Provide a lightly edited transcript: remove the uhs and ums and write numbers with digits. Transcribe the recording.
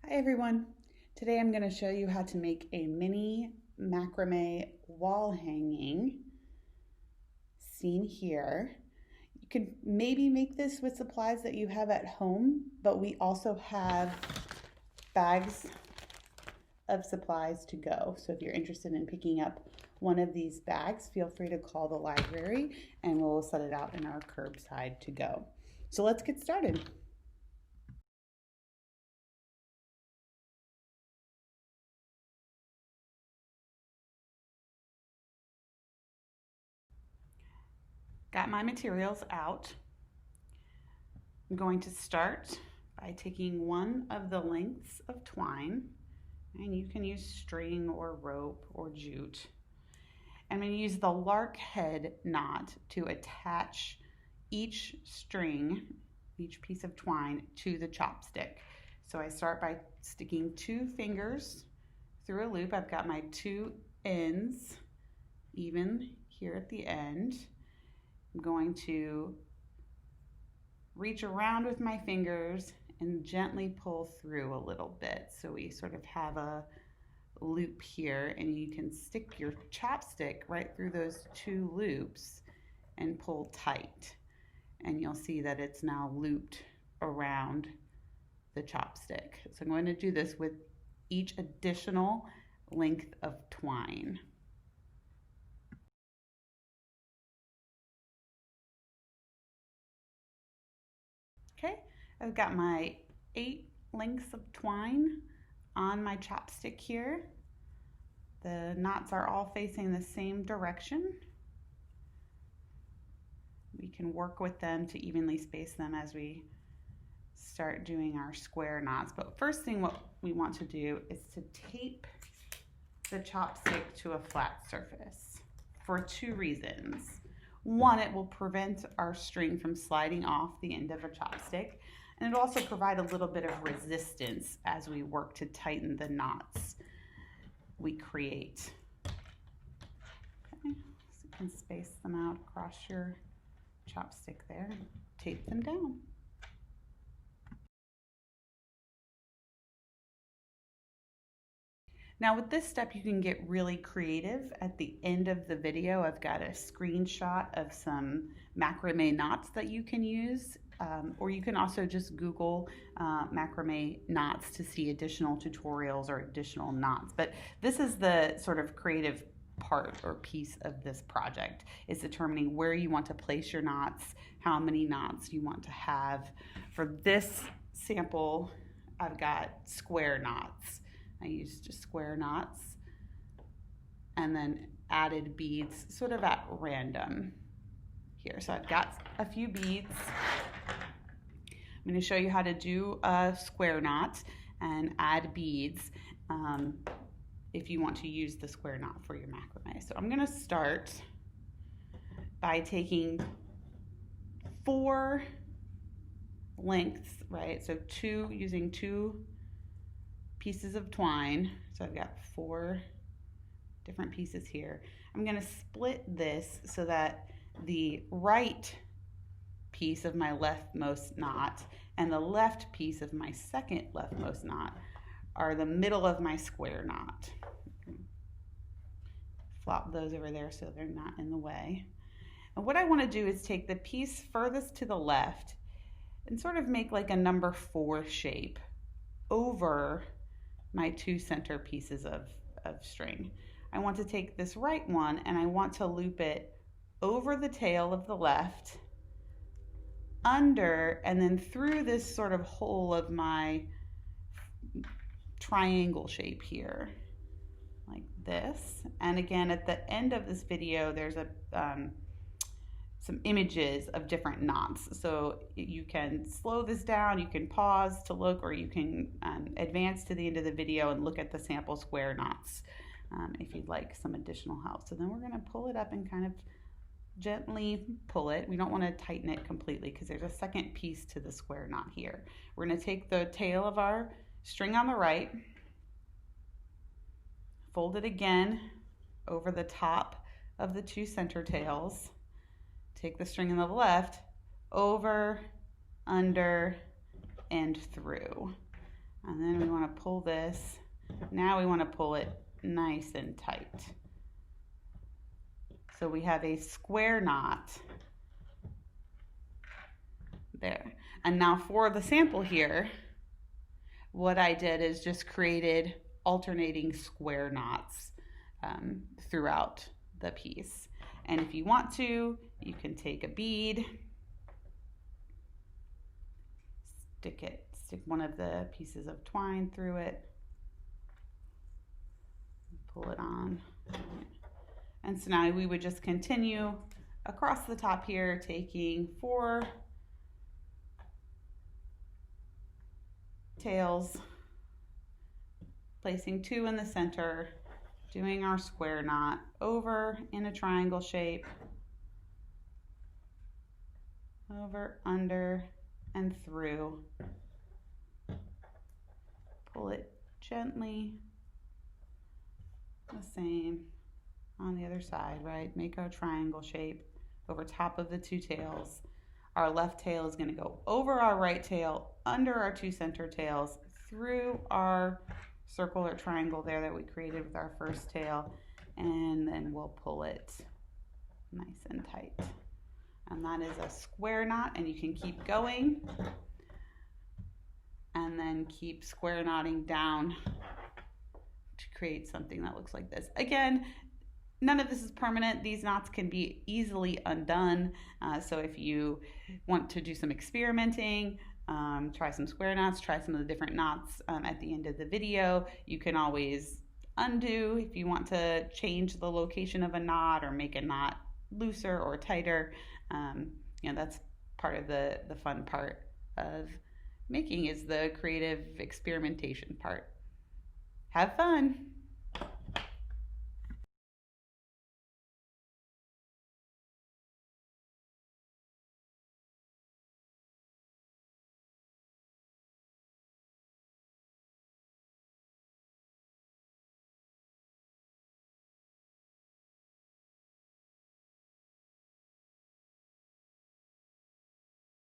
Hi everyone. Today I'm going to show you how to make a mini macrame wall hanging seen here. You can maybe make this with supplies that you have at home, but we also have bags of supplies to go. So if you're interested in picking up one of these bags, feel free to call the library and we'll set it out in our curbside to go. So let's get started. Got my materials out. I'm going to start by taking one of the lengths of twine, and you can use string or rope or jute. I'm going to use the lark head knot to attach each string, each piece of twine, to the chopstick. So I start by sticking 2 fingers through a loop. I've got my 2 ends even here at the end. I'm going to reach around with my fingers and gently pull through a little bit. So we sort of have a loop here, and you can stick your chopstick right through those 2 loops and pull tight. And you'll see that it's now looped around the chopstick. So I'm going to do this with each additional length of twine. Okay, I've got my 8 lengths of twine on my chopstick here. The knots are all facing the same direction. We can work with them to evenly space them as we start doing our square knots. But first thing what we want to do is to tape the chopstick to a flat surface for 2 reasons. One, it will prevent our string from sliding off the end of a chopstick, and it'll also provide a little bit of resistance as we work to tighten the knots we create. Okay, so you can space them out across your chopstick there, tape them down. Now with this step, you can get really creative. At the end of the video, I've got a screenshot of some macrame knots that you can use, or you can also just Google macrame knots to see additional tutorials or additional knots. But this is the sort of creative part or piece of this project, is determining where you want to place your knots, how many knots you want to have. For this sample, I've got square knots. I used just square knots and then added beads sort of at random here. So I've got a few beads. I'm going to show you how to do a square knot and add beads if you want to use the square knot for your macrame. So I'm going to start by taking 4 lengths, right? So using 2 pieces of twine. So I've got 4 different pieces here. I'm going to split this so that the right piece of my leftmost knot and the left piece of my second leftmost knot are the middle of my square knot. Flop those over there so they're not in the way. And what I want to do is take the piece furthest to the left and sort of make like a number 4 shape over my 2 center pieces of string. I want to take this right one and I want to loop it over the tail of the left, under, and then through this sort of hole of my triangle shape here, like this. And again, at the end of this video, there's some images of different knots. So you can slow this down, you can pause to look, or you can advance to the end of the video and look at the sample square knots if you'd like some additional help. So then we're gonna pull it up and kind of gently pull it. We don't wanna tighten it completely because there's a second piece to the square knot here. We're gonna take the tail of our string on the right, fold it again over the top of the 2 center tails, take the string on the left, over, under, and through. And then we want to pull this. Now we want to pull it nice and tight. So we have a square knot there. And now for the sample here, what I did is just created alternating square knots throughout the piece. And if you want to, you can take a bead, stick one of the pieces of twine through it, pull it on. And so now we would just continue across the top here, taking 4 tails, placing 2 in the center, doing our square knot over in a triangle shape, over, under, and through. Pull it gently, the same on the other side, right? Make our triangle shape over top of the 2 tails. Our left tail is going to go over our right tail, under our 2 center tails, through our circle or triangle there that we created with our first tail, and then we'll pull it nice and tight. And that is a square knot, and you can keep going and then keep square knotting down to create something that looks like this. Again, none of this is permanent. These knots can be easily undone. So if you want to do some experimenting, try some square knots, try some of the different knots at the end of the video. You can always undo if you want to change the location of a knot or make a knot looser or tighter. That's part of the fun part of making, is the creative experimentation part. Have fun.